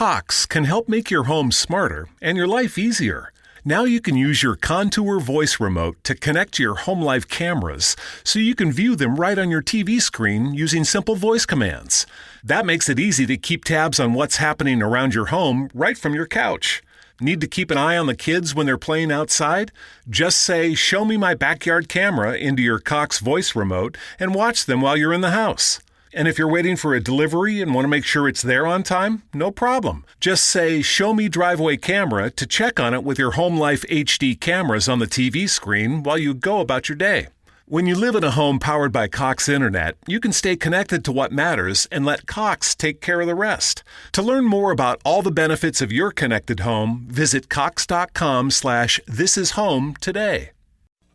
Cox can help make your home smarter and your life easier. Now you can use your Contour voice remote to connect to your home life cameras so you can view them right on your TV screen using simple voice commands. That makes it easy to keep tabs on what's happening around your home right from your couch. Need to keep an eye on the kids when they're playing outside? Just say, "Show me my backyard camera" into your Cox voice remote and watch them while you're in the house. And if you're waiting for a delivery and want to make sure it's there on time, no problem. Just say, "Show me driveway camera" to check on it with your Home Life HD cameras on the TV screen while you go about your day. When you live in a home powered by Cox Internet, you can stay connected to what matters and let Cox take care of the rest. To learn more about all the benefits of your connected home, visit cox.com/thisishome today.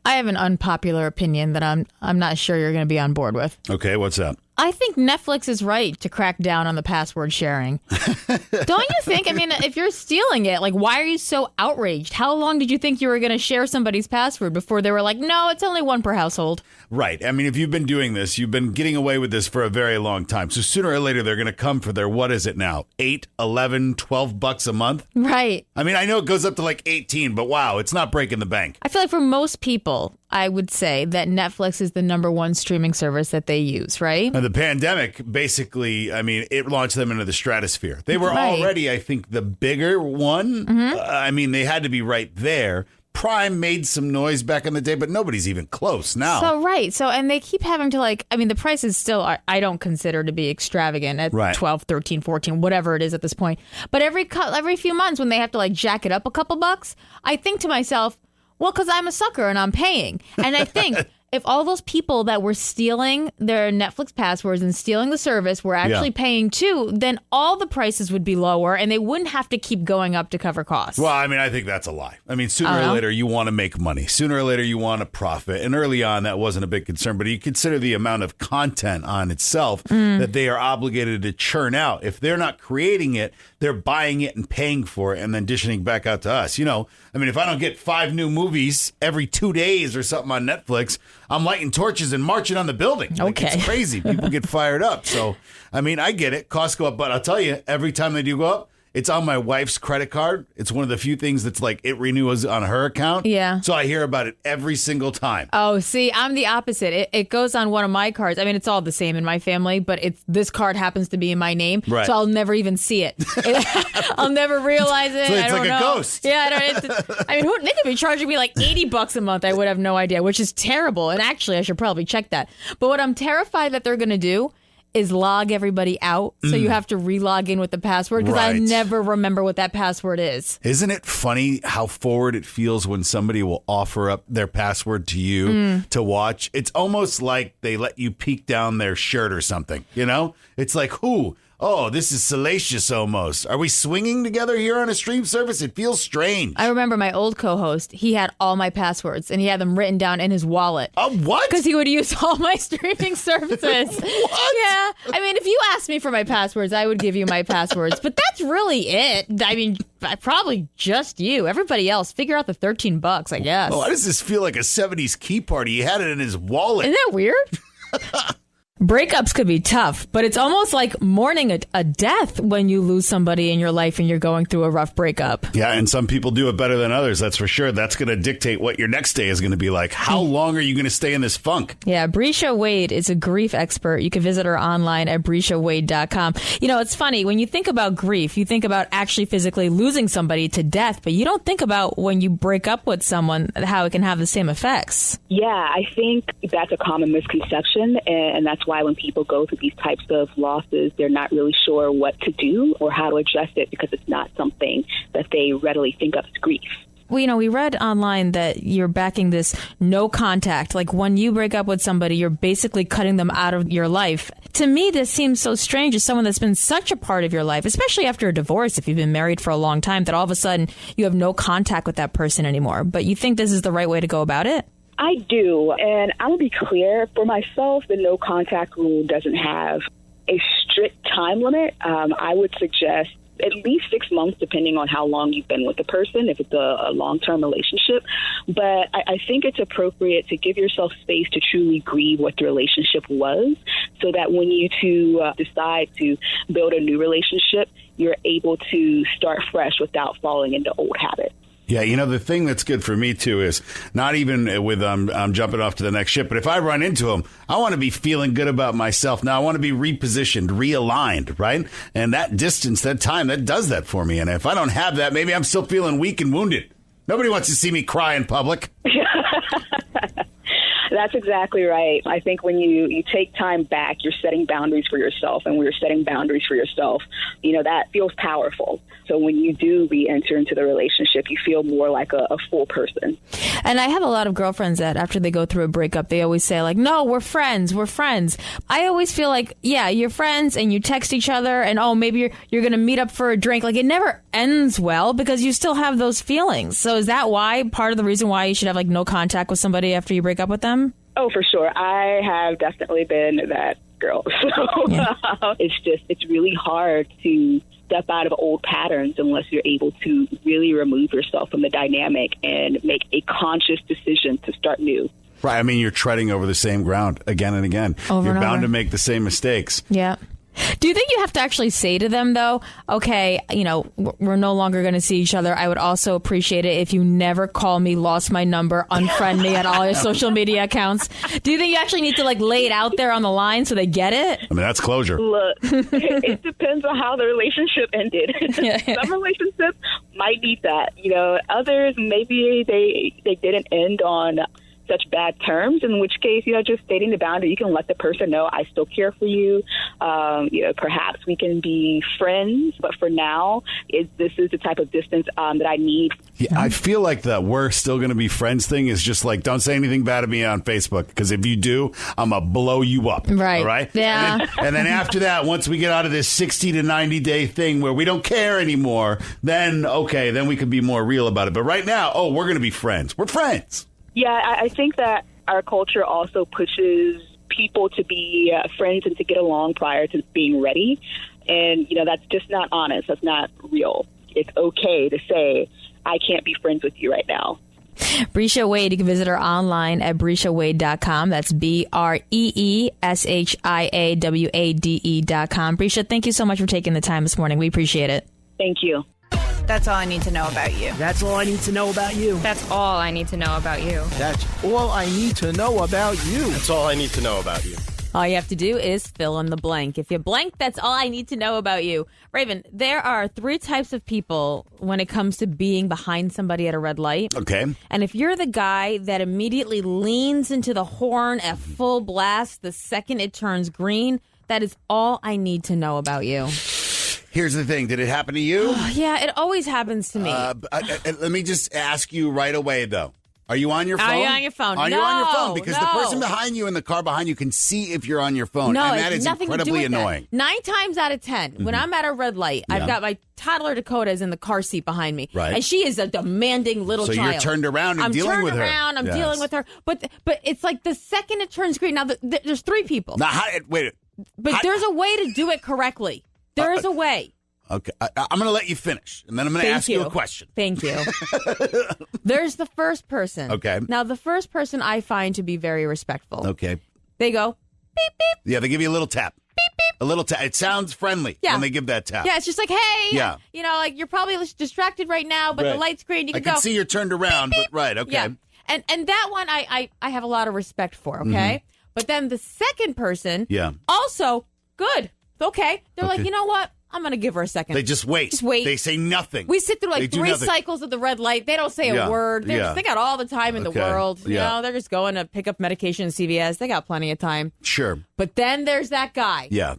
I have an unpopular opinion that I'm not sure you're going to be on board with. Okay, what's up? I think Netflix is right to crack down on the password sharing. Don't you think? I mean, if you're stealing it, like, why are you so outraged? How long did you think you were going to share somebody's password before they were like, no, it's only one per household? Right. I mean, if you've been doing this, you've been getting away with this for a very long time. So sooner or later, they're going to come for their, what is it now? $8, $11, $12 a month? Right. I mean, I know it goes up to like 18, but wow, it's not breaking the bank. I feel like for most people, I would say that Netflix is the number one streaming service that they use, right? And the pandemic, basically, I mean, it launched them into the stratosphere. They were already, I think, the bigger one. Mm-hmm. I mean, they had to be right there. Prime made some noise back in the day, but nobody's even close now. So, right. So, and they keep having to, like, I mean, the prices still are, I don't consider to be extravagant at 12, 13, 14, whatever it is at this point. But every few months when they have to, like, jack it up a couple bucks, I think to myself, well, because I'm a sucker and I'm paying. And I think if all those people that were stealing their Netflix passwords and stealing the service were actually paying too, then all the prices would be lower and they wouldn't have to keep going up to cover costs. Well, I mean, I think that's a lie. I mean, sooner or later, you want to make money. Sooner or later, you want to profit. And early on, that wasn't a big concern. But you consider the amount of content on itself that they are obligated to churn out. If they're not creating it, they're buying it and paying for it and then dishing it back out to us. You know, I mean, if I don't get 5 new movies every 2 days or something on Netflix, I'm lighting torches and marching on the building. Like, okay. It's crazy. People get fired up. So, I mean, I get it. Costs go up. But I'll tell you, every time they do go up, it's on my wife's credit card. It's one of the few things that's like it renews on her account. Yeah. So I hear about it every single time. Oh, see, I'm the opposite. It goes on one of my cards. I mean, it's all the same in my family, but this card happens to be in my name. Right. So I'll never even see it. I'll never realize it. So it's I don't like know. a ghost. Yeah, I mean, they could be charging me like $80 a month. I would have no idea, which is terrible. And actually, I should probably check that. But what I'm terrified that they're going to do is log everybody out. So you have to re-log in with the password because I never remember what that password is. Isn't it funny how forward it feels when somebody will offer up their password to you to watch? It's almost like they let you peek down their shirt or something, you know? It's like, who? Oh, this is salacious almost. Are we swinging together here on a stream service? It feels strange. I remember my old co-host, he had all my passwords and he had them written down in his wallet. What? Because he would use all my streaming services. What? Yeah. I mean, if you asked me for my passwords, I would give you my passwords. But that's really it. I mean, probably just you. Everybody else, figure out the $13, I guess. Oh, why does this feel like a 70s key party? He had it in his wallet. Isn't that weird? Breakups could be tough, but it's almost like mourning a death when you lose somebody in your life and you're going through a rough breakup. Yeah, and some people do it better than others, that's for sure. That's going to dictate what your next day is going to be like. How long are you going to stay in this funk? Yeah, Brescia Wade is a grief expert. You can visit her online at bresciawade.com. You know, it's funny. When you think about grief, you think about actually physically losing somebody to death, but you don't think about when you break up with someone, how it can have the same effects. Yeah, I think that's a common misconception, and that's why when people go through these types of losses, they're not really sure what to do or how to address it because it's not something that they readily think of as grief. Well, you know, we read online that you're backing this no contact. Like when you break up with somebody, you're basically cutting them out of your life. To me, this seems so strange as someone that's been such a part of your life, especially after a divorce, if you've been married for a long time, that all of a sudden you have no contact with that person anymore. But you think this is the right way to go about it? I do. And I will be clear, for myself, the no contact rule doesn't have a strict time limit. I would suggest at least 6 months, depending on how long you've been with the person, if it's a long-term relationship. But I think it's appropriate to give yourself space to truly grieve what the relationship was, so that when you two decide to build a new relationship, you're able to start fresh without falling into old habits. Yeah, the thing that's good for me, too, is not even with I'm jumping off to the next ship, but if I run into him, I want to be feeling good about myself. Now, I want to be repositioned, realigned, right? And that distance, that time, that does that for me. And if I don't have that, maybe I'm still feeling weak and wounded. Nobody wants to see me cry in public. That's exactly right. I think when you take time back, you're setting boundaries for yourself. And when you're setting boundaries for yourself, that feels powerful. So when you do re-enter into the relationship, you feel more like a full person. And I have a lot of girlfriends that after they go through a breakup, they always say like, no, we're friends. We're friends. I always feel like, yeah, you're friends and you text each other and, oh, maybe you're going to meet up for a drink. Like it never ends well because you still have those feelings. So is that why part of the reason why you should have like no contact with somebody after you break up with them? Oh, for sure. I have definitely been that girl. So yeah. It's really hard to step out of old patterns unless you're able to really remove yourself from the dynamic and make a conscious decision to start new. Right. I mean, you're treading over the same ground again and again. Over you're and bound over. to make the same mistakes. Yeah. Do you think you have to actually say to them, though, okay, we're no longer going to see each other. I would also appreciate it if you never call me, lost my number, unfriend me at all your social media accounts. Do you think you actually need to lay it out there on the line so they get it? I mean, that's closure. Look, it depends on how the relationship ended. Some relationships might need that. Others, maybe they didn't end on such bad terms, in which case, just stating the boundary, you can let the person know, I still care for you. Perhaps we can be friends, but for now, this is the type of distance that I need. Yeah, I feel like the we're still going to be friends thing is just like, don't say anything bad to me on Facebook, because if you do, I'm going to blow you up. Right. All right? Yeah. And then after that, once we get out of this 60 to 90 day thing where we don't care anymore, then we can be more real about it. But right now, we're going to be friends. We're friends. Yeah, I think that our culture also pushes people to be friends and to get along prior to being ready. And, that's just not honest. That's not real. It's okay to say, I can't be friends with you right now. Brescia Wade, you can visit her online at BresciaWade.com. That's BREESHIAWADE.com. Brescia, thank you so much for taking the time this morning. We appreciate it. Thank you. That's all I need to know about you. That's all I need to know about you. That's all I need to know about you. That's all I need to know about you. That's all I need to know about you. All you have to do is fill in the blank. If you blank, that's all I need to know about you. Raven, there are 3 types of people when it comes to being behind somebody at a red light. Okay. And if you're the guy that immediately leans into the horn at full blast the second it turns green, that is all I need to know about you. Here's the thing. Did it happen to you? Yeah, it always happens to me. Let me just ask you right away, though. Are you on your phone? Are you on your phone? Are you on your phone? Because the No. person behind you in the car behind you can see if you're on your phone. No, and that it's is nothing to do incredibly with that. annoying. 9 times out of 10, when I'm at a red light, I've got my toddler Dakota is in the car seat behind me. Right. And she is a demanding little So child. you're turned around and dealing with her. I'm Yes. dealing with her. But it's like the second it turns green. Now, there's 3 people. Now, wait. But there's a way to do it correctly. There is a way. Okay, I'm going to let you finish, and then I'm going to ask you a question. Thank you. There's the first person. Okay. Now, the first person I find to be very respectful. Okay. They go, beep, beep. Yeah, they give you a little tap. Beep, beep. A little tap. It sounds friendly when they give that tap. Yeah, it's just like, hey, Yeah. you're probably distracted right now, but the Right. light's green. You I can go. see you're turned around, beep, beep. but right, okay. Yeah. And that one I have a lot of respect for, okay? But then the second person, Yeah. also good. Okay. They're Okay. like, you know what? I'm going to give her a second. They just wait. Just wait. They say nothing. We sit through They like do 3 nothing. cycles of the red light. They don't say Yeah. a word. Yeah. They got all the time in the Okay. world. You Yeah. know, they're just going to pick up medication at CVS. They got plenty of time. Sure. But then there's that guy. Yeah.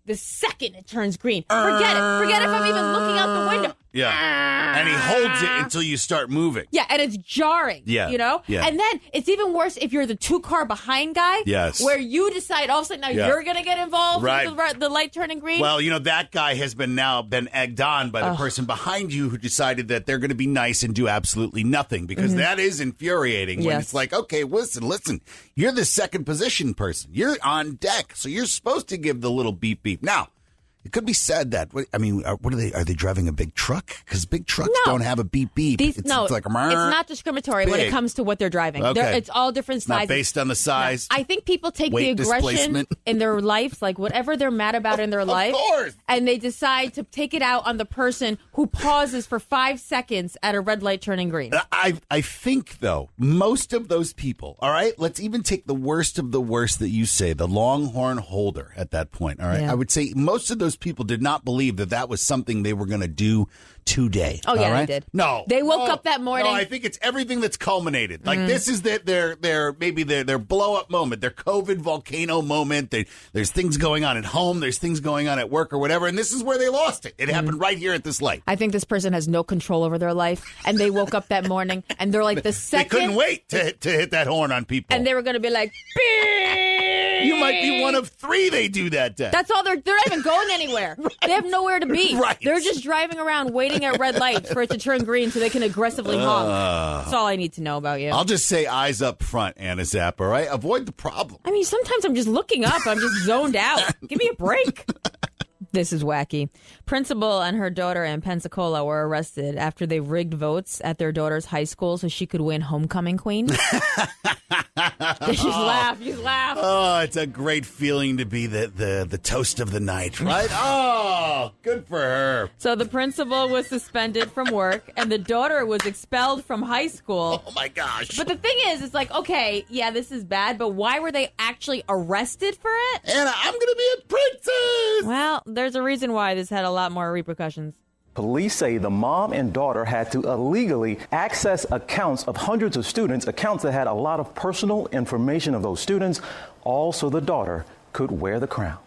The second it turns green, forget it. Forget if I'm even looking out the window. Yeah. And he holds it until you start moving. Yeah, and it's jarring. Yeah. You know? Yeah. And then it's even worse if you're the 2-car behind guy. Yes. Where you decide all of a sudden now Yeah. you're going to get involved Right. with the light turning green. Well, that guy has been egged on by the person behind you who decided that they're going to be nice and do absolutely nothing, because that is infuriating when Yes. it's like, okay, listen, you're the second position person. You're on deck, so you're supposed to give the little beep beep. Now, It could be said that, what are they? Are they driving a big truck? Because big trucks don't have a beep beep. It's like it's not discriminatory when it comes to what they're driving. Okay. It's all different sizes. Not based on the size. No. I think people take the aggression in their lives, like whatever they're mad about in their life, and they decide to take it out on the person who pauses for 5 seconds at a red light turning green. I think, though, most of those people, all right, let's even take the worst of the worst that you say, the Longhorn holder at that point, all right? Yeah. I would say most of those people did not believe that was something they were going to do today. Oh, yeah, right? they did. No. They woke up that morning. No, I think it's everything that's culminated. Like, this is their blow-up moment, their COVID volcano moment. There's things going on at home. There's things going on at work or whatever, and this is where they lost it. It happened right here at this light. I think this person has no control over their life, and they woke up that morning, and they're like, the second... They couldn't wait to hit that horn on people. And they were going to be like, beep! You might be one of 3 they do that day. That's all. They're not even going anywhere. Right. They have nowhere to be. Right. They're just driving around waiting at red lights for it to turn green so they can aggressively honk. That's all I need to know about you. I'll just say eyes up front, Anna Zapp, all right? Avoid the problem. I mean, sometimes I'm just looking up. I'm just zoned out. Give me a break. This is wacky. Principal and her daughter in Pensacola were arrested after they rigged votes at their daughter's high school so she could win homecoming queen. You laugh. Oh, it's a great feeling to be the toast of the night, right? Oh, good for her. So the principal was suspended from work and the daughter was expelled from high school. Oh, my gosh. But the thing is, it's like, okay, yeah, this is bad, but why were they actually arrested for it? Anna, I'm going to be a princess. Well, there's a reason why this had a lot more repercussions. Police say the mom and daughter had to illegally access accounts of hundreds of students, accounts that had a lot of personal information of those students, all so the daughter could wear the crown.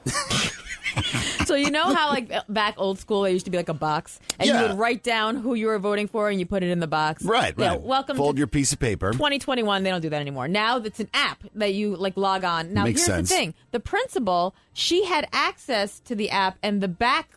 So you know how, like, back old school, there used to be like a box, and you would write down who you were voting for, and you put it in the box. Right. Yeah, welcome. Fold your piece of paper. 2021, they don't do that anymore. Now it's an app that you like log on. Now Makes here's sense. the thing: the principal, she had access to the app, and the back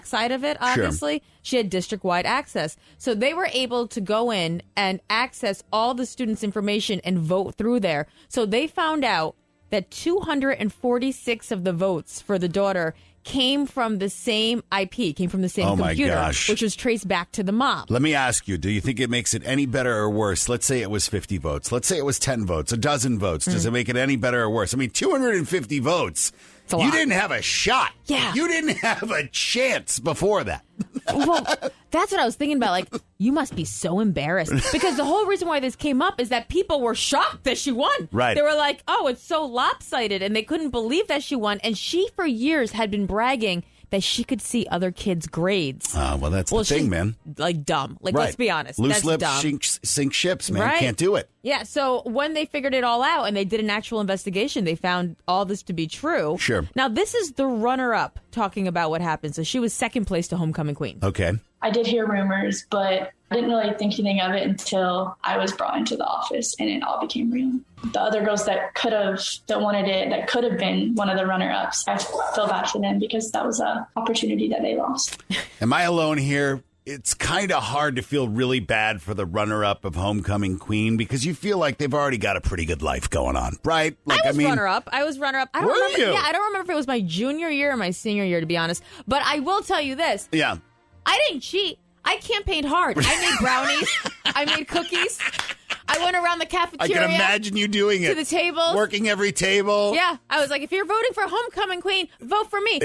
side of it. Obviously, she had district-wide access, so they were able to go in and access all the students' information and vote through there. So they found out that 246 of the votes for the daughter came from the same IP, came from the same computer, which was traced back to the mom. Let me ask you, do you think it makes it any better or worse? Let's say it was 50 votes. Let's say it was 10 votes, a dozen votes. Does it make it any better or worse? I mean, 250 votes. You didn't have a shot. Yeah. You didn't have a chance before that. Well, that's what I was thinking about. Like, you must be so embarrassed. Because the whole reason why this came up is that people were shocked that she won. Right. They were like, oh, it's so lopsided. And they couldn't believe that she won. And she, for years, had been bragging that she could see other kids' grades. Well, that's the thing, man. Like, dumb. Like, let's be honest. Loose that's lips dumb. sink ships, man. Right? Can't do it. Yeah, so when they figured it all out and they did an actual investigation, they found all this to be true. Sure. Now, this is the runner-up talking about what happened. So she was second place to homecoming queen. Okay. I did hear rumors, but I didn't really think anything of it until I was brought into the office and it all became real. The other girls that wanted it, that could have been one of the runner-ups, I feel bad for them because that was an opportunity that they lost. Am I alone here? It's kind of hard to feel really bad for the runner-up of homecoming queen because you feel like they've already got a pretty good life going on, right? Like, I was runner-up. I don't remember. You? Yeah, I don't remember if it was my junior year or my senior year, to be honest. But I will tell you this. Yeah. I didn't cheat. I campaigned hard. I made brownies. I made cookies. I went around the cafeteria. I can imagine you doing it. To the tables. Working every table. Yeah. I was like, if you're voting for homecoming queen, vote for me.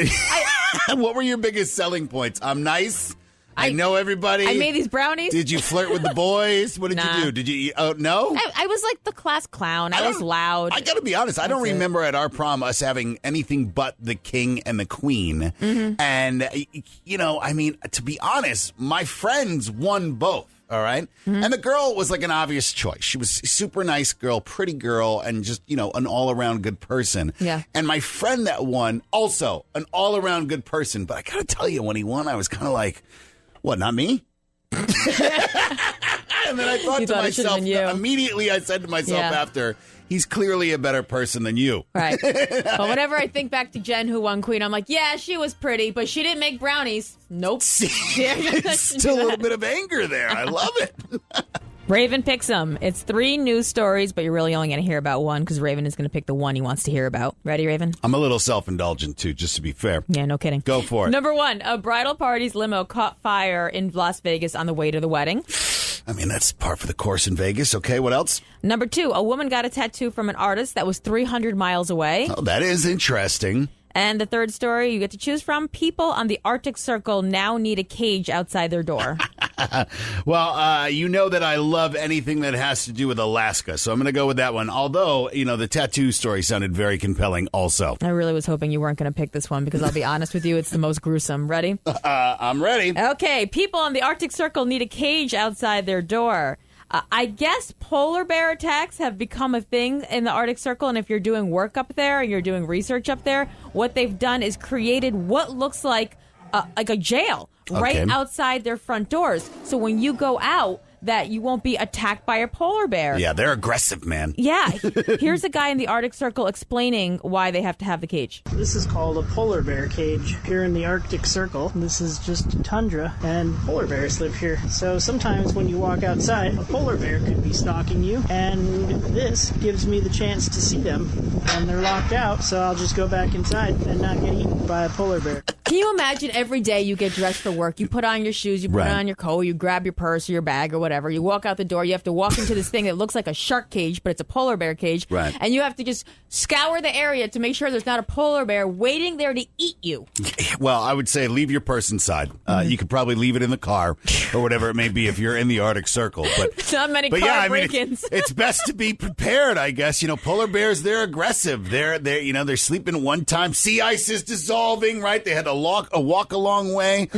What were your biggest selling points? I'm nice. I know everybody. I made these brownies. Did you flirt with the boys? What did you do? Did you? Oh, no? I was like the class clown. I was loud. I got to be honest. I don't remember at our prom us having anything but the king and the queen. Mm-hmm. And, you know, I mean, to be honest, my friends won both. All right. Mm-hmm. And the girl was like an obvious choice. She was a super nice girl, pretty girl, and just, you know, an all around good person. Yeah. And my friend that won, also an all around good person. But I got to tell you, when he won, I was kind of like, what, not me? And then I thought to myself, immediately I said to myself after, he's clearly a better person than you. Right. But whenever I think back to Jen who won queen, I'm like, yeah, she was pretty, but she didn't make brownies. Nope. See, still a little bit of anger there. I love it. Raven picks them. It's 3 news stories, but you're really only going to hear about one because Raven is going to pick the one he wants to hear about. Ready, Raven? I'm a little self-indulgent, too, just to be fair. Yeah, no kidding. Go for it. Number 1, a bridal party's limo caught fire in Las Vegas on the way to the wedding. I mean, that's par for the course in Vegas. Okay, what else? Number 2, a woman got a tattoo from an artist that was 300 miles away. Oh, that is interesting. And the third story you get to choose from, people on the Arctic Circle now need a cage outside their door. Well, you know that I love anything that has to do with Alaska, so I'm going to go with that one. Although, the tattoo story sounded very compelling also. I really was hoping you weren't going to pick this one because I'll be honest with you, it's the most gruesome. Ready? I'm ready. Okay, people on the Arctic Circle need a cage outside their door. I guess polar bear attacks have become a thing in the Arctic Circle, and if you're doing work up there and you're doing research up there, what they've done is created what looks like a jail right outside their front doors. So when you go out, that you won't be attacked by a polar bear. Yeah, they're aggressive, man. Yeah. Here's a guy in the Arctic Circle explaining why they have to have the cage. This is called a polar bear cage here in the Arctic Circle. This is just tundra, and polar bears live here. So sometimes when you walk outside, a polar bear could be stalking you, and this gives me the chance to see them. And they're locked out, so I'll just go back inside and not get eaten by a polar bear. Can you imagine every day you get dressed for work, you put on your shoes, you put on your coat, you grab your purse or your bag or whatever, you walk out the door, you have to walk into this thing that looks like a shark cage, but it's a polar bear cage, and you have to just scour the area to make sure there's not a polar bear waiting there to eat you. Well, I would say leave your purse inside. You could probably leave it in the car or whatever it may be if you're in the Arctic Circle. But not many car break-ins. It's best to be prepared, I guess. Polar bears, they're aggressive. They're sleeping one time. Sea ice is dissolving, right? They had to walk a long way.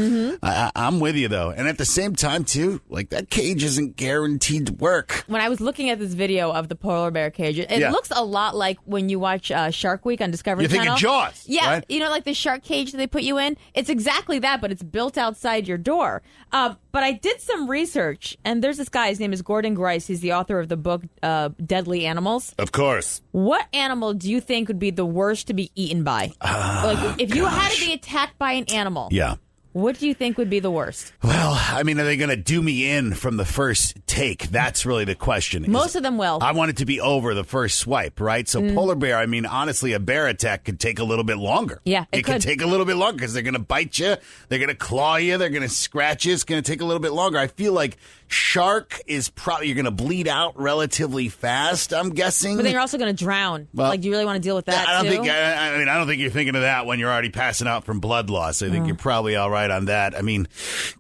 I'm with you, though. And at the same time, too, like that cage isn't guaranteed to work. When I was looking at this video of the polar bear cage, it looks a lot like when you watch Shark Week on Discovery Channel. You're thinking Jaws, yeah, right? Like the shark cage that they put you in? It's exactly that, but it's built outside your door. But I did some research, and there's this guy, his name is Gordon Grice. He's the author of the book Deadly Animals. Of course. What animal do you think would be the worst to be eaten by? If you had to be attacked by an animal. Yeah. What do you think would be the worst? Well, I mean, are they going to do me in from the first take? That's really the question. Most of them will. I want it to be over the first swipe, right? So polar bear, I mean, honestly, a bear attack could take a little bit longer. Yeah, it could take a little bit longer because they're going to bite you. They're going to claw you. They're going to scratch you. It's going to take a little bit longer. I feel like shark is probably, you're going to bleed out relatively fast, I'm guessing. But then you're also going to drown. Do you really want to deal with that, I don't think you're thinking of that when you're already passing out from blood loss. I think you're probably all right on that. I mean,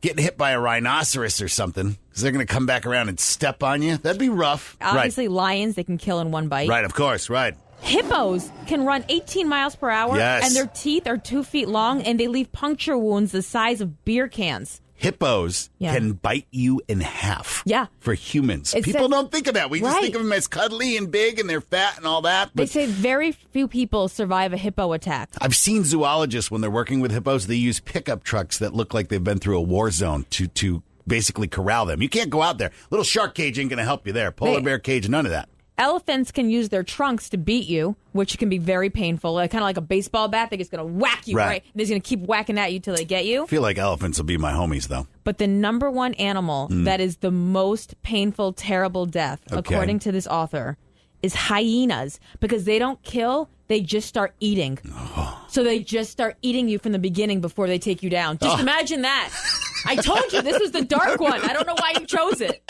getting hit by a rhinoceros or something, because they're going to come back around and step on you. That'd be rough. Obviously, lions, they can kill in one bite. Right, of course, right. Hippos can run 18 miles per hour, and their teeth are 2 feet long, and they leave puncture wounds the size of beer cans. Hippos can bite you in half. Yeah. For humans. People don't think of that. We just think of them as cuddly and big and they're fat and all that. But they say very few people survive a hippo attack. I've seen zoologists, when they're working with hippos, they use pickup trucks that look like they've been through a war zone to basically corral them. You can't go out there. Little shark cage ain't going to help you there. Polar bear cage, none of that. Elephants can use their trunks to beat you, which can be very painful. Kind of like a baseball bat. They're just going to whack you, right? They're just going to keep whacking at you till they get you. I feel like elephants will be my homies, though. But the number one animal that is the most painful, terrible death, according to this author, is hyenas. Because they don't kill, they just start eating. So they just start eating you from the beginning before they take you down. Just imagine that. I told you this was the dark one. I don't know why you chose it.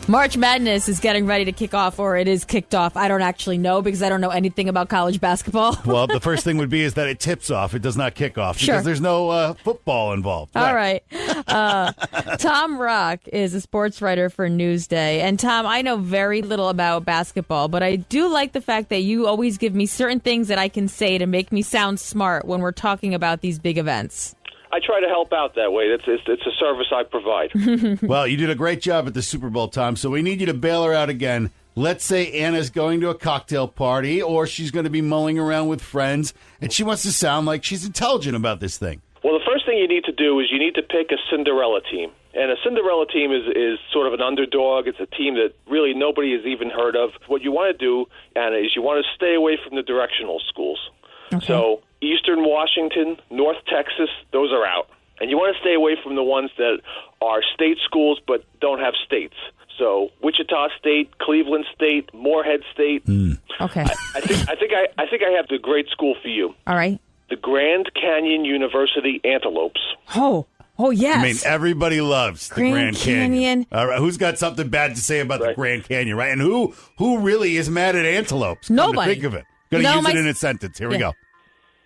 March Madness is getting ready to kick off, or it is kicked off. I don't actually know because I don't know anything about college basketball. Well, the first thing would be is that it tips off. It does not kick off because there's no football involved. All right. Tom Rock is a sports writer for Newsday. And Tom, I know very little about basketball, but I do like the fact that you always give me certain things that I can say to make me sound smart when we're talking about these big events. I try to help out that way. It's a service I provide. Well, you did a great job at the Super Bowl, Tom, so we need you to bail her out again. Let's say Anna's going to a cocktail party, or she's going to be mulling around with friends, and she wants to sound like she's intelligent about this thing. Well, the first thing you need to do is you need to pick a Cinderella team. And a Cinderella team is sort of an underdog. It's a team that really nobody has even heard of. What you want to do, Anna, is you want to stay away from the directional schools. Okay. So Eastern Washington, North Texas, those are out. And you want to stay away from the ones that are state schools but don't have states. So Wichita State, Cleveland State, Morehead State. Okay. I think I have the great school for you. All right. The Grand Canyon University Antelopes. Oh, yes. I mean, everybody loves the Grand Canyon. All right, who's got something bad to say about the Grand Canyon, right? And who really is mad at antelopes? Nobody. Think of it. Going to use it in a sentence. Here we go.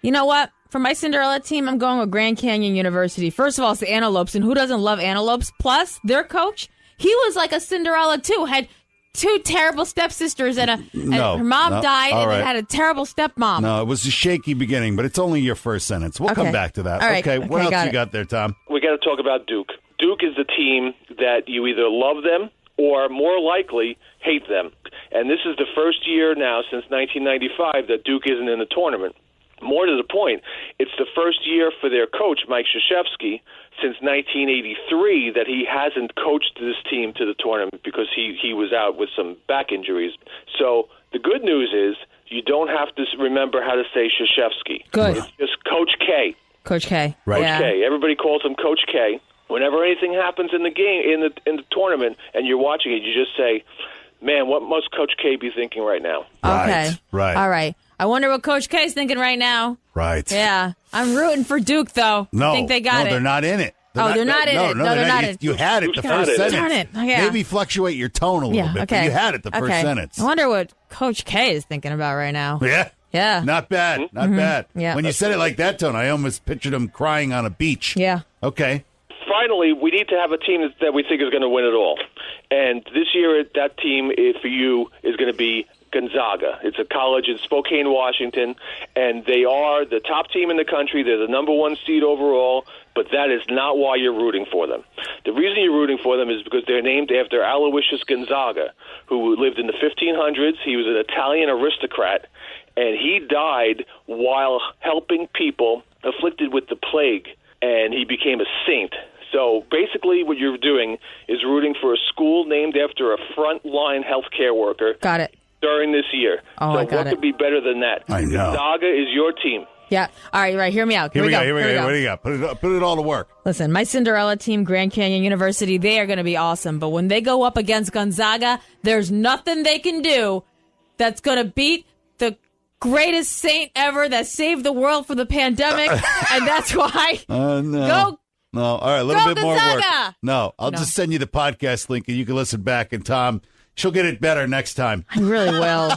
You know what? For my Cinderella team, I'm going with Grand Canyon University. First of all, it's the antelopes, and who doesn't love antelopes? Plus, their coach, he was like a Cinderella, too. Had 2 terrible stepsisters, and her mom died, and then had a terrible stepmom. No, it was a shaky beginning, but it's only your first sentence. We'll come back to that. All right. Okay, what else you got there, Tom? We got to talk about Duke. Duke is the team that you either love them or, more likely, hate them. And this is the first year now since 1995 that Duke isn't in the tournament. More to the point, it's the first year for their coach, Mike Krzyzewski, since 1983 that he hasn't coached this team to the tournament because he was out with some back injuries. So the good news is you don't have to remember how to say Krzyzewski. Good. It's just Coach K. Coach K. Right. Yeah. Coach K. Everybody calls him Coach K. Whenever anything happens in the game, in the tournament, and you're watching it, you just say, man, what must Coach K be thinking right now? Okay. Right. All right. I wonder what Coach K's thinking right now. Right. Yeah. I'm rooting for Duke, though. No. I think they got it. No, they're not in it. They're not in it. No, they're not in it. You had it the first Darn sentence. it. Yeah. Maybe fluctuate your tone a little bit, but you had it the first sentence. I wonder what Coach K is thinking about right now. Yeah. Yeah. Not bad. Not bad. Yeah. When you said it like that, Tone, I almost pictured him crying on a beach. Yeah. Okay. Finally, we need to have a team that we think is going to win it all. And this year, that team for you is going to be Gonzaga. It's a college in Spokane, Washington, and they are the top team in the country. They're the number 1 seed overall, but that is not why you're rooting for them. The reason you're rooting for them is because they're named after Aloysius Gonzaga, who lived in the 1500s. He was an Italian aristocrat, and he died while helping people afflicted with the plague, and he became a saint. So basically what you're doing is rooting for a school named after a frontline healthcare worker. Got it. During this year. Oh, so I got what it. could be better than that? I know. Gonzaga is your team. Yeah. All right. Hear me out. Here we go. What do you got? Put it all to work. Listen, my Cinderella team, Grand Canyon University, they are going to be awesome. But when they go up against Gonzaga, there's nothing they can do that's going to beat the greatest saint ever that saved the world from the pandemic. And that's why. No. Go. No. All right. A little Go bit more work. Gonzaga! No. I'll just send you the podcast link and you can listen back. And Tom, she'll get it better next time. I really will.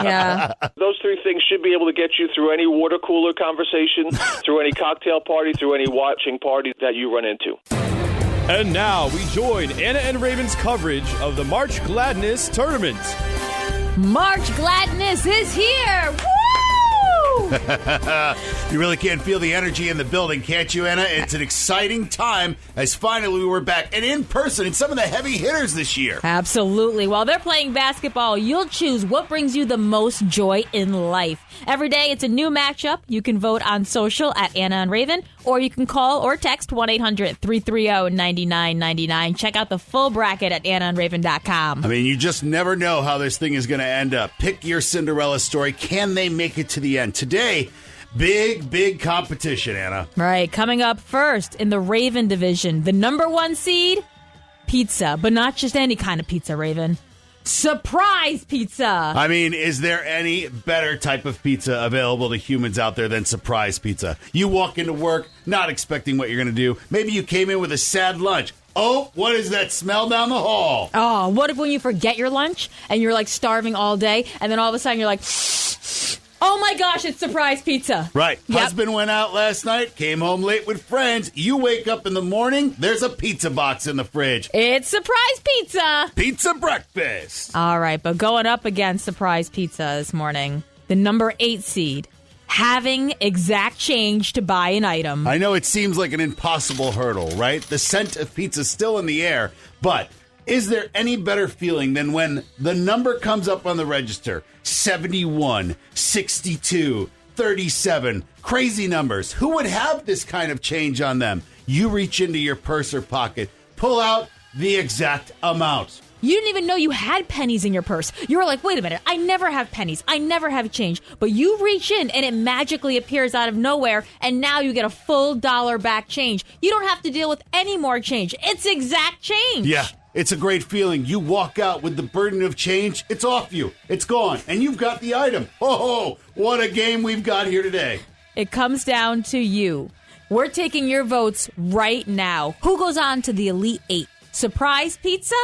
Yeah. Those 3 things should be able to get you through any water cooler conversation, through any cocktail party, through any watching party that you run into. And now we join Anna and Raven's coverage of the March Gladness Tournament. March Gladness is here. Woo! You really can't feel the energy in the building, can't you, Anna? It's an exciting time as finally we're back and in person in some of the heavy hitters this year. Absolutely. While they're playing basketball, you'll choose what brings you the most joy in life. Every day, it's a new matchup. You can vote on social at Anna and Raven, or you can call or text 1-800-330-9999. Check out the full bracket at AnnaandRaven.com. I mean, you just never know how this thing is going to end up. Pick your Cinderella story. Can they make it to the end? Today, big competition, Anna. Right. Coming up first in the Raven division, the number 1 seed, pizza. But not just any kind of pizza, Raven. Surprise pizza. I mean, is there any better type of pizza available to humans out there than surprise pizza? You walk into work not expecting what you're going to do. Maybe you came in with a sad lunch. Oh, what is that smell down the hall? Oh, what if when you forget your lunch and you're like starving all day and then all of a sudden you're like, oh my gosh, it's surprise pizza. Right. Yep. Husband went out last night, came home late with friends. You wake up in the morning, there's a pizza box in the fridge. It's surprise pizza. Pizza breakfast. All right, but going up against surprise pizza this morning, the number 8 seed, having exact change to buy an item. I know it seems like an impossible hurdle, right? The scent of pizza's still in the air, but is there any better feeling than when the number comes up on the register? 71, 62, 37, crazy numbers. Who would have this kind of change on them? You reach into your purse or pocket, pull out the exact amount. You didn't even know you had pennies in your purse. You were like, wait a minute, I never have pennies. I never have change. But you reach in and it magically appears out of nowhere, and now you get a full dollar back change. You don't have to deal with any more change. It's exact change. Yeah. It's a great feeling. You walk out with the burden of change. It's off you. It's gone. And you've got the item. Oh, what a game we've got here today. It comes down to you. We're taking your votes right now. Who goes on to the Elite Eight? Surprise pizza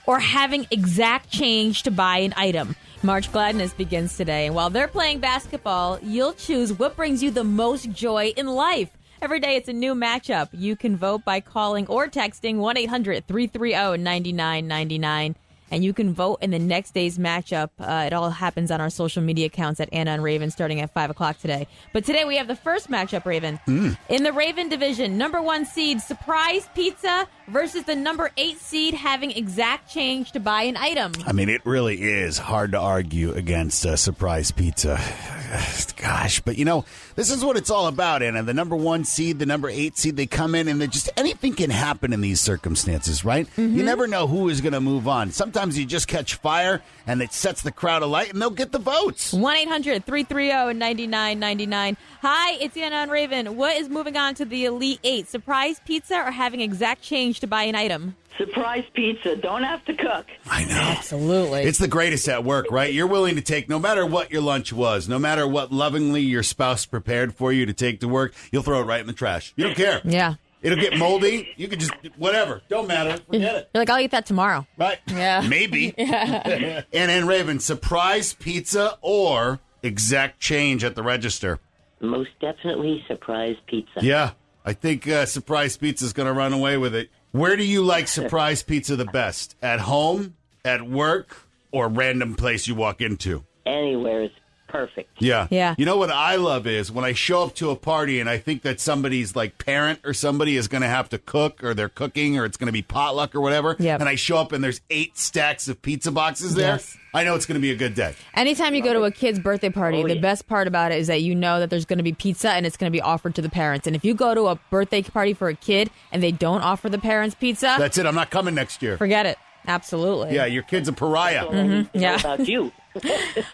or having exact change to buy an item? March Gladness begins today. And while they're playing basketball, you'll choose what brings you the most joy in life. Every day it's a new matchup. You can vote by calling or texting 1-800-330-9999. And you can vote in the next day's matchup. It all happens on our social media accounts at Anna and Raven starting at 5 o'clock today. But today we have the first matchup, Raven. In the Raven division, number 1 seed, Surprise Pizza versus the number 8 seed having exact change to buy an item. I mean, it really is hard to argue against Surprise Pizza. Gosh, but this is what it's all about, Anna. The number 1 seed, the number 8 seed, they come in and just anything can happen in these circumstances, right? You never know who is going to move on. Sometimes you just catch fire and it sets the crowd alight and they'll get the votes. 1-800-330-9999. Hi, it's Anna and Raven. What is moving on to the Elite Eight? Surprise Pizza or having exact change to buy an item? Surprise pizza. Don't have to cook. I know. Absolutely. It's the greatest at work, right? You're willing to take, no matter what your lunch was, no matter what lovingly your spouse prepared for you to take to work, you'll throw it right in the trash. You don't care. Yeah. It'll get moldy. You can just, whatever. Don't matter. Forget it. You're like, I'll eat that tomorrow. Right. Yeah. Maybe. And Raven, surprise pizza or exact change at the register? Most definitely surprise pizza. Yeah. I think surprise pizza is going to run away with it. Where do you like surprise pizza the best? At home, at work, or random place you walk into? Anywhere is perfect. Yeah. Yeah. You know what I love is when I show up to a party and I think that somebody's like parent or somebody is going to have to cook or they're cooking or it's going to be potluck or whatever. Yep. And I show up and there's 8 stacks of pizza boxes there. Yes. I know it's going to be a good day. Anytime you go to a kid's birthday party, the best part about it is that you know that there's going to be pizza and it's going to be offered to the parents. And if you go to a birthday party for a kid and they don't offer the parents pizza, That's it. I'm not coming next year. forget it. Absolutely. Yeah, your kid's a pariah. Yeah. About you.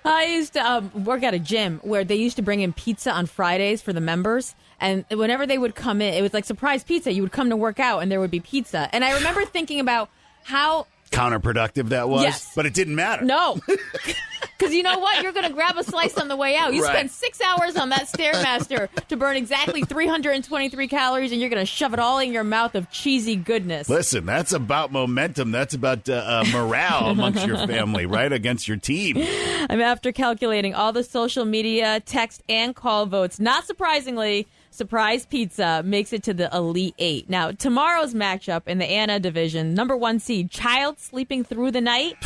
I used to work at a gym where they used to bring in pizza on Fridays for the members. And whenever they would come in, it was like surprise pizza. You would come to work out and there would be pizza. And I remember thinking about how Counterproductive that was. Yes. But it didn't matter. No. Because you know what? You're going to grab a slice on the way out. You Right. spend 6 hours on that Stairmaster to burn exactly 323 calories, and you're going to shove it all in your mouth of cheesy goodness. Listen, that's about momentum. That's about morale amongst your family, right? Against your team. I'm after calculating all the social media, text, and call votes. Not surprisingly, Surprise Pizza makes it to the Elite Eight. Now, tomorrow's matchup in the Anna division, number 1 seed, Child Sleeping Through the Night.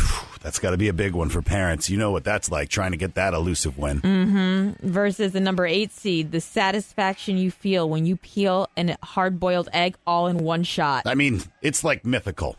That's got to be a big one for parents. You know what that's like, trying to get that elusive win. Versus the number 8 seed, the satisfaction you feel when you peel a hard-boiled egg all in one shot. I mean, it's like mythical.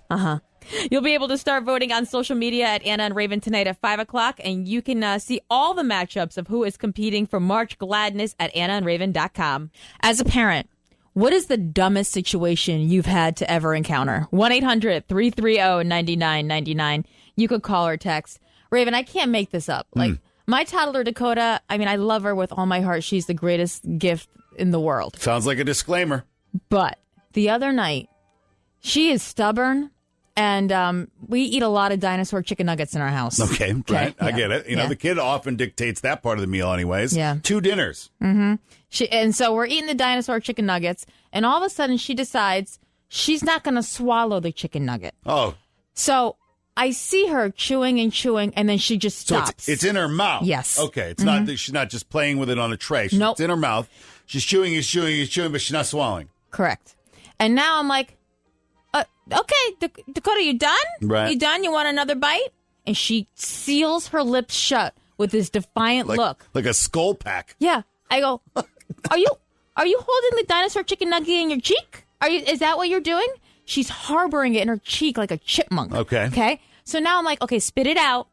You'll be able to start voting on social media at Anna and Raven tonight at 5 o'clock, and you can see all the matchups of who is competing for March Gladness at AnnaandRaven.com. As a parent, what is the dumbest situation you've had to ever encounter? 1-800-330-9999. You could call or text. Raven, I can't make this up. Like, my toddler, Dakota, I mean, I love her with all my heart. She's the greatest gift in the world. Sounds like a disclaimer. But the other night, she is stubborn. And we eat a lot of dinosaur chicken nuggets in our house. Okay, right. I get it. You know, the kid often dictates that part of the meal anyways. Yeah. 2 dinners. And so we're eating the dinosaur chicken nuggets, and all of a sudden she decides she's not going to swallow the chicken nugget. Oh. So I see her chewing and chewing, and then she just stops. So it's in her mouth. Yes. Okay. It's not that she's not just playing with it on a tray. Nope. It's in her mouth. She's chewing, but she's not swallowing. Correct. And now I'm like, okay, Dakota, you done? Right. You done? You want another bite? And she seals her lips shut with this defiant look. Like a skull pack. Yeah. I go, are you holding the dinosaur chicken nugget in your cheek? Is that what you're doing? She's harboring it in her cheek like a chipmunk. Okay. Okay. So now I'm like, okay, spit it out.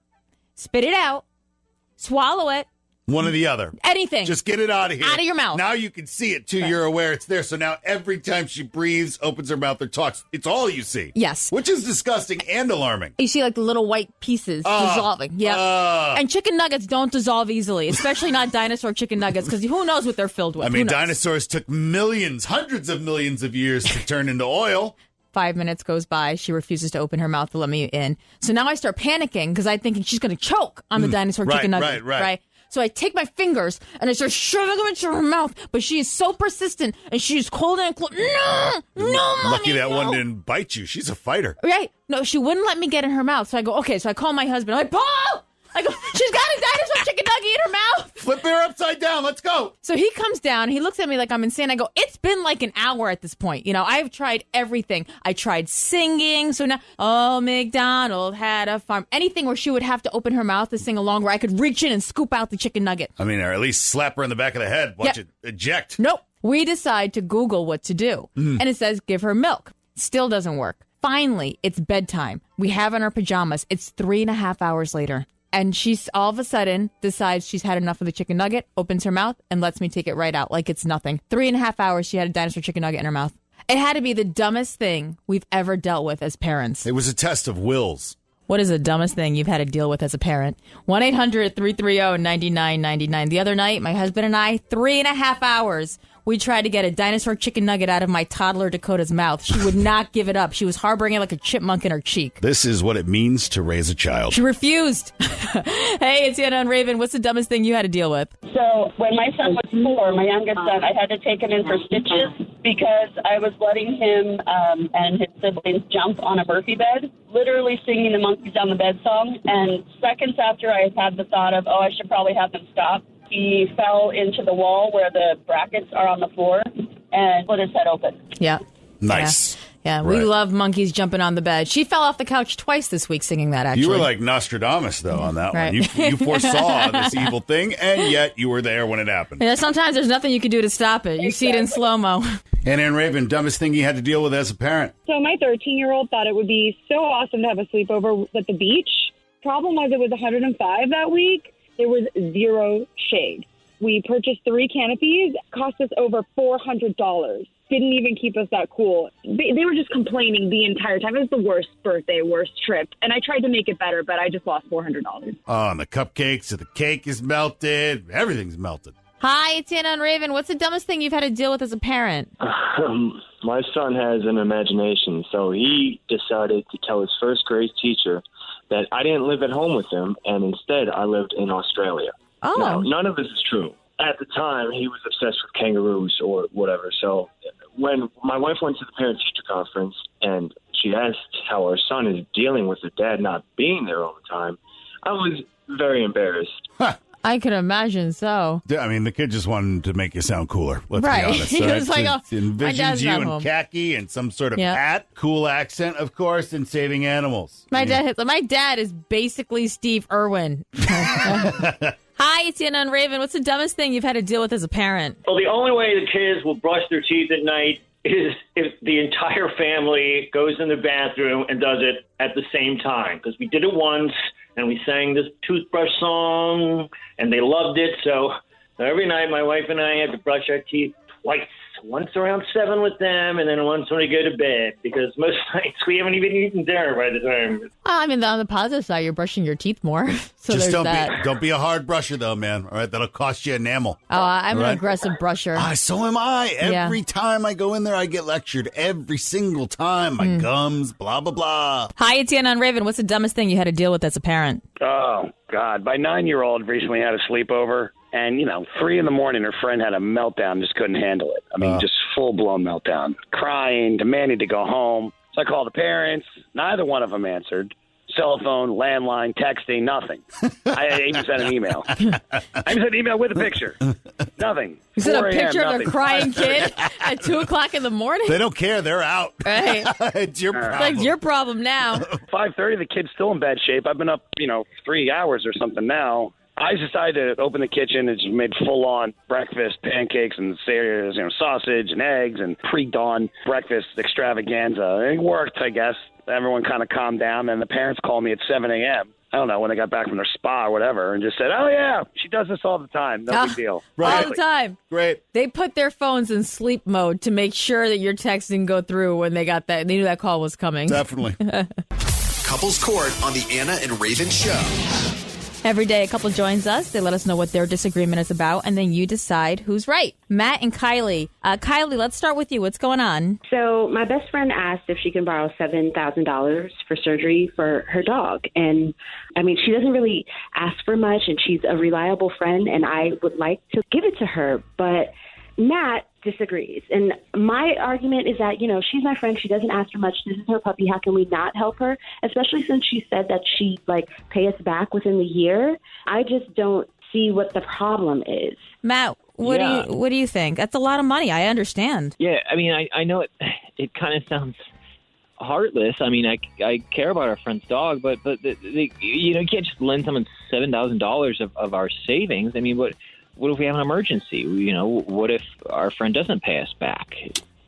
Swallow it. One or the other. Anything. Just get it out of here. Out of your mouth. Now you can see it, too. Right. You're aware it's there. So now every time she breathes, opens her mouth, or talks, it's all you see. Yes. Which is disgusting and alarming. You see, like, the little white pieces dissolving. Yeah. And chicken nuggets don't dissolve easily, especially not dinosaur chicken nuggets, because who knows what they're filled with. I mean, dinosaurs took millions, hundreds of millions of years to turn into oil. 5 minutes goes by. She refuses to open her mouth to let me in. So now I start panicking because I'm thinking she's going to choke on the dinosaur chicken nugget. Right. So I take my fingers and I start shoving them into her mouth. But she is so persistent and she's cold and cold. No, Mommy, lucky that one didn't bite you. She's a fighter. Right. No, she wouldn't let me get in her mouth. So I go, okay. So I call my husband. I'm like, Paul! I go, she's got a dinosaur chicken nugget in her mouth. Flip her upside down. Let's go. So he comes down. He looks at me like I'm insane. I go, it's been like an hour at this point. I've tried everything. I tried singing. So now, oh, McDonald had a farm. Anything where she would have to open her mouth to sing along where I could reach in and scoop out the chicken nugget. I mean, or at least slap her in the back of the head. Watch it eject. Nope. We decide to Google what to do. And it says, give her milk. Still doesn't work. Finally, it's bedtime. We have on our pajamas. It's 3.5 hours later. And she's all of a sudden decides she's had enough of the chicken nugget, opens her mouth, and lets me take it right out like it's nothing. 3.5 hours, she had a dinosaur chicken nugget in her mouth. It had to be the dumbest thing we've ever dealt with as parents. It was a test of wills. What is the dumbest thing you've had to deal with as a parent? 1-800-330-9999. The other night, my husband and I, 3.5 hours, we tried to get a dinosaur chicken nugget out of my toddler Dakota's mouth. She would not give it up. She was harboring it like a chipmunk in her cheek. This is what it means to raise a child. She refused. Hey, it's Anna and Raven. What's the dumbest thing you had to deal with? So when my son was 4, my youngest son, I had to take him in for stitches because I was letting him and his siblings jump on a Murphy bed, literally singing the Monkeys on the Bed song. And seconds after I had the thought of, I should probably have them stop, he fell into the wall where the brackets are on the floor and put his head open. Yeah. Nice. Yeah, we love monkeys jumping on the bed. She fell off the couch twice this week singing that, actually. You were like Nostradamus, though, on that one. You foresaw this evil thing, and yet you were there when it happened. Yeah, sometimes there's nothing you can do to stop it. You see it in slow-mo. And Raven, dumbest thing you had to deal with as a parent? So my 13-year-old thought it would be so awesome to have a sleepover at the beach. Problem was it was 105 that week. There was zero shade. We purchased 3 canopies. Cost us over $400. Didn't even keep us that cool. They were just complaining the entire time. It was the worst birthday, worst trip. And I tried to make it better, but I just lost $400. Oh, and the cupcakes, so the cake is melted. Everything's melted. Hi, it's Anna and Raven. What's the dumbest thing you've had to deal with as a parent? My son has an imagination, so he decided to tell his first grade teacher that I didn't live at home with him, and instead I lived in Australia. Oh. Now, none of this is true. At the time, he was obsessed with kangaroos or whatever. So when my wife went to the parent-teacher conference and she asked how her son is dealing with her dad not being there all the time, I was very embarrassed. I can imagine so. I mean, the kid just wanted to make you sound cooler. Let's be honest. He was like, envisions you in khaki and some sort of hat, cool accent, of course, and saving animals. My dad is basically Steve Irwin. Hi, it's Anna and Raven. What's the dumbest thing you've had to deal with as a parent? Well, the only way the kids will brush their teeth at night is if the entire family goes in the bathroom and does it at the same time. Because we did it once, and we sang this toothbrush song, and they loved it. So every night, my wife and I had to brush our teeth twice. Once around 7 with them, and then once when we go to bed, because most nights we haven't even eaten dinner by the time. I mean, on the positive side, you're brushing your teeth more. So just there's don't be a hard brusher, though, man. All right, that'll cost you enamel. Oh, I'm an aggressive brusher. So am I. Every time I go in there, I get lectured. Every single time. My gums, blah, blah, blah. Hi, it's Anna and Raven. What's the dumbest thing you had to deal with as a parent? Oh, God. My 9-year-old recently had a sleepover. And, 3 in the morning, her friend had a meltdown, just couldn't handle it. I mean, just full-blown meltdown. Crying, demanding to go home. So I called the parents. Neither one of them answered. Cell phone, landline, texting, nothing. I even sent an email. I even sent an email with a picture. Nothing. You sent a picture of a crying kid at 2 o'clock in the morning? They don't care. They're out. Right. It's your problem. It's like your problem now. 5:30, the kid's still in bad shape. I've been up, 3 hours or something now. I decided to open the kitchen and just made full-on breakfast, pancakes and sausage and eggs and pre-dawn breakfast extravaganza. It worked, I guess. Everyone kind of calmed down, and the parents called me at 7 a.m. I don't know, when they got back from their spa or whatever, and just said, oh, yeah, she does this all the time. No big deal. All the time. Great. They put their phones in sleep mode to make sure that your text didn't go through when they got that. They knew that call was coming. Definitely. Couples Court on the Anna and Raven Show. Every day a couple joins us. They let us know what their disagreement is about, and then you decide who's right. Matt and Kylie. Kylie, let's start with you. What's going on? So my best friend asked if she can borrow $7,000 for surgery for her dog. And, I mean, she doesn't really ask for much, and she's a reliable friend, and I would like to give it to her. But Matt disagrees. And my argument is that, you know, she's my friend. She doesn't ask for much. This is her puppy. How can we not help her? Especially since she said that she'd, pay us back within the year. I just don't see what the problem is. Matt, what do you think? That's a lot of money. I understand. Yeah, I mean, I know it kind of sounds heartless. I mean, I care about our friend's dog, but you can't just lend someone $7,000 of our savings. I mean, what if we have an emergency? You know, what if our friend doesn't pay us back?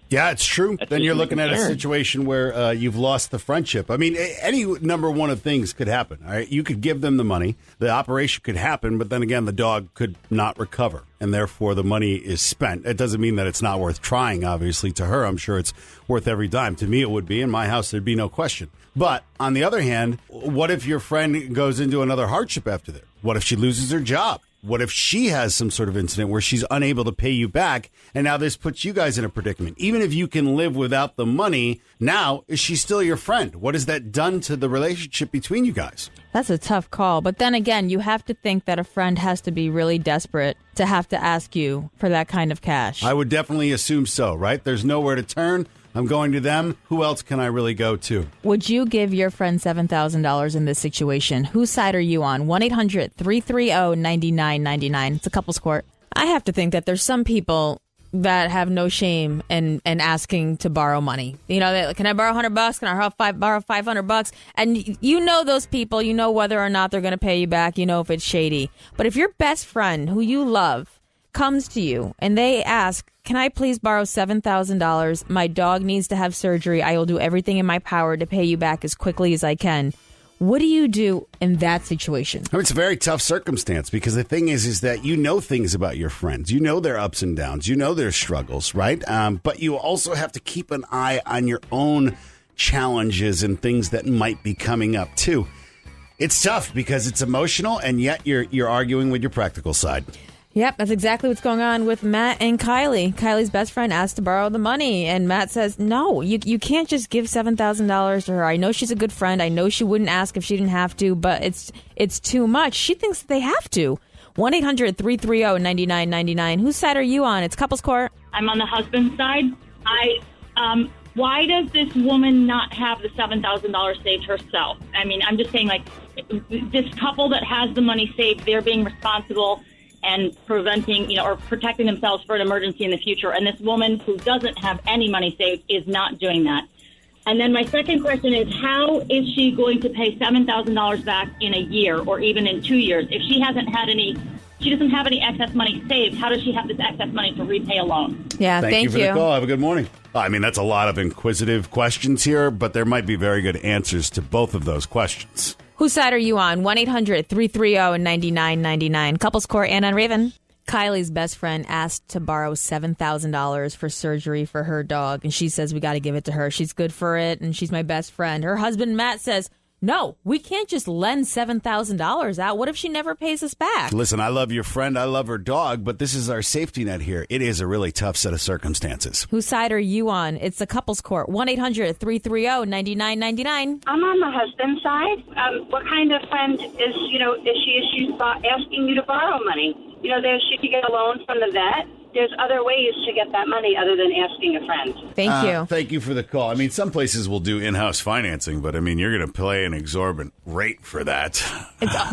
Yeah, it's true. That's then you're looking at a concern. situation where you've lost the friendship. I mean, any number one of things could happen. All right, you could give them the money, the operation could happen, but then again, the dog could not recover, and therefore the money is spent. It doesn't mean that it's not worth trying. Obviously, to her, I'm sure it's worth every dime. To me, it would be. In my house, there'd be no question. But on the other hand, what if your friend goes into another hardship after that? What if she loses her job? What if she has some sort of incident where she's unable to pay you back, and now this puts you guys in a predicament? Even if you can live without the money, now is she still your friend? What has that done to the relationship between you guys? That's a tough call. But then again, you have to think that a friend has to be really desperate to have to ask you for that kind of cash. I would definitely assume so, right? There's nowhere to turn. I'm going to them. Who else can I really go to? Would you give your friend $7,000 in this situation? Whose side are you on? 1-800-330-9999. It's a couples court. I have to think that there's some people that have no shame in asking to borrow money. You know, can I borrow $100? Can I borrow $500? And you know those people. You know whether or not they're going to pay you back. You know if it's shady. But if your best friend, who you love, comes to you and they ask, can I please borrow $7,000? My dog needs to have surgery. I will do everything in my power to pay you back as quickly as I can. What do you do in that situation? I mean, it's a very tough circumstance because the thing is that you know things about your friends. You know their ups and downs. You know their struggles, right? But you also have to keep an eye on your own challenges and things that might be coming up too. It's tough because it's emotional, and yet you're arguing with your practical side. Yep, that's exactly what's going on with Matt and Kylie. Kylie's best friend asked to borrow the money, and Matt says, no, you can't just give $7,000 to her. I know she's a good friend. I know she wouldn't ask if she didn't have to, but it's too much. She thinks they have to. 1-800-330-9999. Whose side are you on? It's couples court. I'm on the husband's side. Why does this woman not have the $7,000 saved herself? I mean, I'm just saying, this couple that has the money saved, they're being responsible and preventing, or protecting themselves for an emergency in the future. And this woman who doesn't have any money saved is not doing that. And then my second question is, how is she going to pay $7,000 back in a year or even in 2 years? If she doesn't have any excess money saved, how does she have this excess money to repay a loan? Yeah, thank you for the call. Have a good morning. I mean, that's a lot of inquisitive questions here, but there might be very good answers to both of those questions. Whose side are you on? 1-800-330-9999. Couples Court, Anna and Raven. Kylie's best friend asked to borrow $7,000 for surgery for her dog, and she says we got to give it to her. She's good for it, and she's my best friend. Her husband, Matt, says, no, we can't just lend $7,000 out. What if she never pays us back? Listen, I love your friend. I love her dog, but this is our safety net here. It is a really tough set of circumstances. Whose side are you on? It's the couples court. 1-800-330-9999. I'm on the husband's side. What kind of friend is she's asking you to borrow money? She could get a loan from the vet. There's other ways to get that money other than asking a friend. Thank you. Thank you for the call. I mean, some places will do in-house financing, but I mean, you're going to pay an exorbitant rate for that.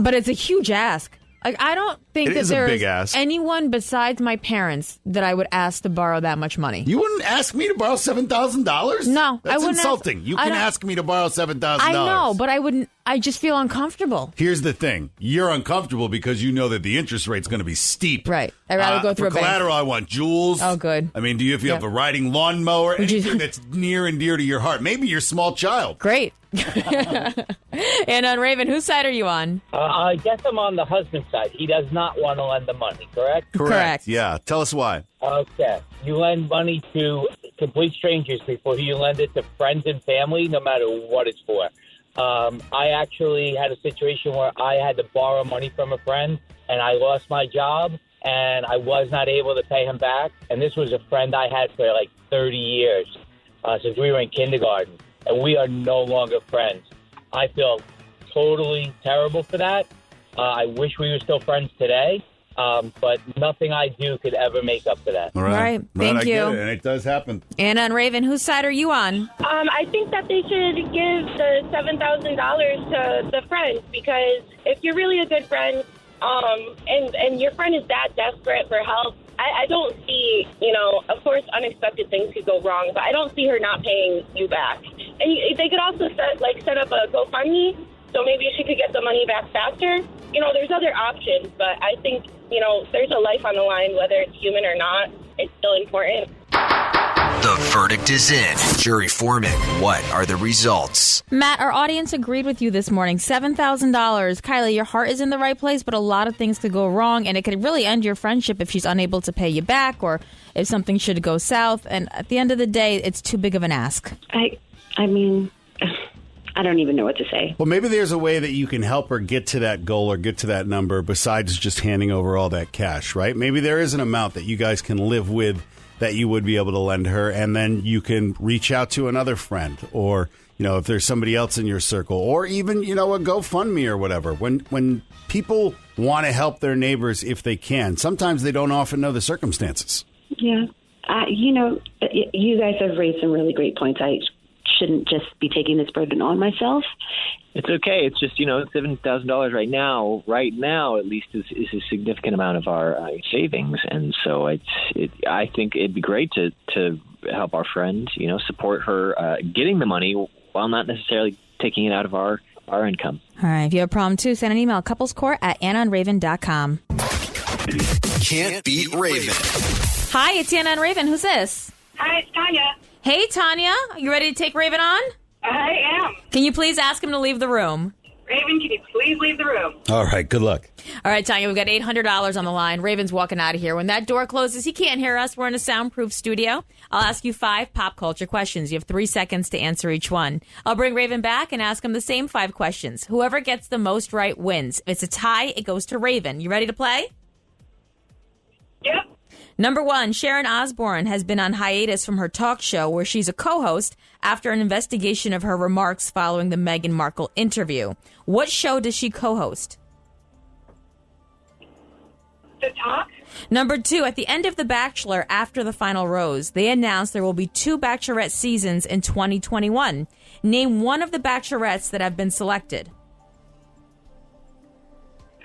But it's a huge ask. Like, I don't think It that is a there's big ask. anyone besides my parents that I would ask to borrow that much money. You wouldn't ask me to borrow $7,000? No, That's I wouldn't insulting. ask- You I can don't- ask me to borrow $7,000. I know, but I wouldn't. I just feel uncomfortable. Here's the thing. You're uncomfortable because you know that the interest rate's going to be steep. Right. I'd rather go through for a bank. collateral, I want jewels. Oh, good. I mean, if you have a riding lawnmower, anything that's near and dear to your heart. Maybe your small child. Great. And on Raven, whose side are you on? I guess I'm on the husband's side. He does not want to lend the money, correct? Correct. Yeah. Tell us why. Okay. You lend money to complete strangers before you lend it to friends and family, no matter what it's for. I actually had a situation where I had to borrow money from a friend, and I lost my job, and I was not able to pay him back. And this was a friend I had for like 30 years, since we were in kindergarten, and we are no longer friends. I feel totally terrible for that. I wish we were still friends today, but nothing I do could ever make up for that. All right. Thank I you. get it, and it does happen. And on Raven, whose side are you on? I think that they should give the $7,000 to the friends, because if you're really a good friend, and your friend is that desperate for help, I don't see, of course, unexpected things could go wrong, but I don't see her not paying you back. And they could also set up a GoFundMe, so maybe she could get the money back faster. There's other options, but I think, there's a life on the line, whether it's human or not. It's still important. The verdict is in. Jury foreman, what are the results? Matt, our audience agreed with you this morning. $7,000. Kylie, your heart is in the right place, but a lot of things could go wrong, and it could really end your friendship if she's unable to pay you back or if something should go south. And at the end of the day, it's too big of an ask. I mean, I don't even know what to say. Well, maybe there's a way that you can help her get to that goal or get to that number besides just handing over all that cash, right? Maybe there is an amount that you guys can live with that you would be able to lend her, and then you can reach out to another friend, or if there's somebody else in your circle, or even a GoFundMe or whatever. When people want to help their neighbors if they can, sometimes they don't often know the circumstances. Yeah. You guys have raised some really great points. I shouldn't just be taking this burden on myself. It's okay. It's just, $7,000 right now at least is a significant amount of our savings. And so I think it'd be great to help our friend, support her getting the money while not necessarily taking it out of our income. All right. If you have a problem, too, send an email, couplescourt@AnnaandRaven.com. Can't beat Raven. Hi, it's Anna and Raven. Who's this? Hi, it's Tanya. Hey, Tanya. Are you ready to take Raven on? I am. Can you please ask him to leave the room? Raven, can you please leave the room? All right. Good luck. All right, Tanya, we've got $800 on the line. Raven's walking out of here. When that door closes, he can't hear us. We're in a soundproof studio. I'll ask you 5 pop culture questions. You have 3 seconds to answer each one. I'll bring Raven back and ask him the same 5 questions. Whoever gets the most right wins. If it's a tie, it goes to Raven. You ready to play? Yep. Number 1, Sharon Osbourne has been on hiatus from her talk show where she's a co-host after an investigation of her remarks following the Meghan Markle interview. What show does she co-host? The Talk. Number 2, at the end of The Bachelor, after the final rose, they announced there will be 2 Bachelorette seasons in 2021. Name one of the Bachelorettes that have been selected.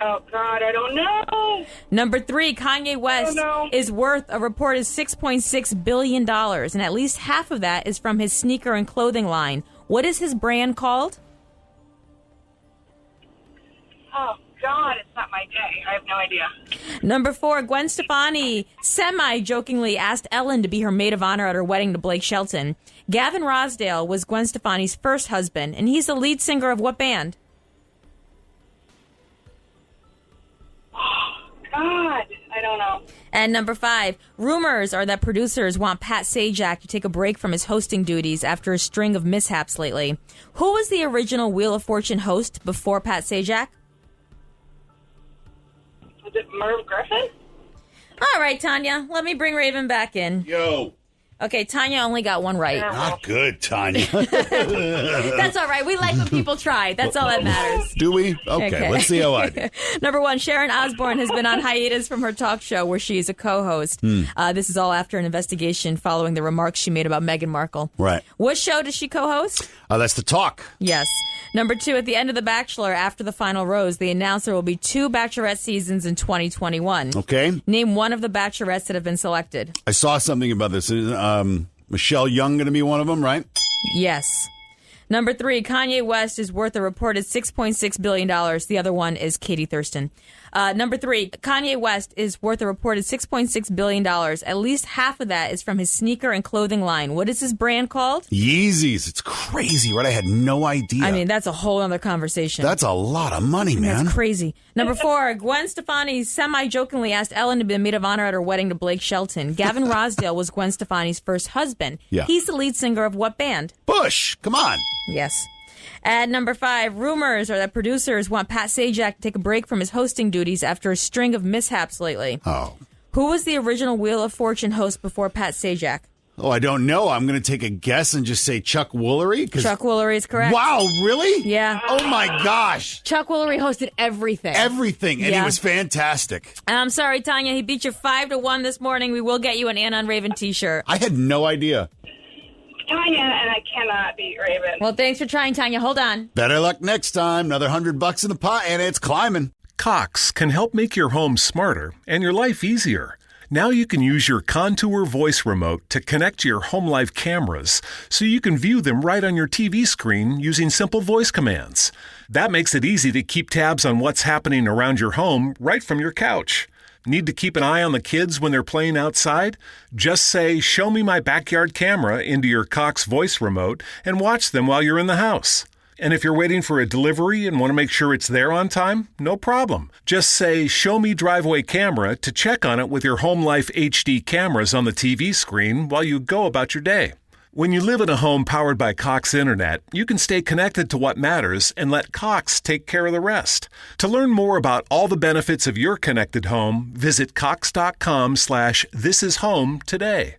Oh, God, I don't know. Number 3, Kanye West is worth a reported $6.6 billion, and at least half of that is from his sneaker and clothing line. What is his brand called? Oh, God, it's not my day. I have no idea. Number 4, Gwen Stefani semi-jokingly asked Ellen to be her maid of honor at her wedding to Blake Shelton. Gavin Rossdale was Gwen Stefani's first husband, and he's the lead singer of what band? God, I don't know. And number 5, rumors are that producers want Pat Sajak to take a break from his hosting duties after a string of mishaps lately. Who was the original Wheel of Fortune host before Pat Sajak? Was it Merv Griffin? All right, Tanya, let me bring Raven back in. Yo. Okay, Tanya only got one right. Not good, Tanya. That's all right. We like when people try. That's all that matters. Do we? Okay, let's see how I do. Number 1, Sharon Osbourne has been on hiatus from her talk show where she's a co-host. This is all after an investigation following the remarks she made about Meghan Markle. Right. What show does she co-host? That's the talk. Yes. Number 2, at the end of The Bachelor, after the final rose, they announced there will be 2 Bachelorette seasons in 2021. Okay. Name one of the Bachelorettes that have been selected. I saw something about this. Michelle Young going to be one of them, right? Yes. Number 3, Kanye West is worth a reported $6.6 billion. The other one is Katie Thurston. Number 3, Kanye West is worth a reported $6.6 billion. At least half of that is from his sneaker and clothing line. What is his brand called? Yeezys. It's crazy, right? I had no idea. I mean, that's a whole other conversation. That's a lot of money, man. That's crazy. Number 4, Gwen Stefani semi-jokingly asked Ellen to be the maid of honor at her wedding to Blake Shelton. Gavin Rossdale was Gwen Stefani's first husband. Yeah. He's the lead singer of what band? Bush. Come on. Yes. At number 5, rumors are that producers want Pat Sajak to take a break from his hosting duties after a string of mishaps lately. Oh. Who was the original Wheel of Fortune host before Pat Sajak? Oh, I don't know. I'm going to take a guess and just say Chuck Woolery. Chuck Woolery is correct. Wow, really? Yeah. Oh, my gosh. Chuck Woolery hosted everything. Everything. And he was fantastic. I'm sorry, Tanya. He beat you 5-1 this morning. We will get you an Ann on Raven t-shirt. I had no idea. Tanya, and I cannot beat Raven. Well, thanks for trying, Tanya. Hold on. Better luck next time. Another $100 in the pot, and it's climbing. Cox can help make your home smarter and your life easier. Now you can use your Contour voice remote to connect to your home life cameras so you can view them right on your TV screen using simple voice commands. That makes it easy to keep tabs on what's happening around your home right from your couch. Need to keep an eye on the kids when they're playing outside? Just say, "Show me my backyard camera" into your Cox voice remote and watch them while you're in the house. And if you're waiting for a delivery and want to make sure it's there on time, no problem. Just say, "Show me driveway camera" to check on it with your Home Life HD cameras on the TV screen while you go about your day. When you live in a home powered by Cox Internet, you can stay connected to what matters and let Cox take care of the rest. To learn more about all the benefits of your connected home, visit cox.com/thisishome today.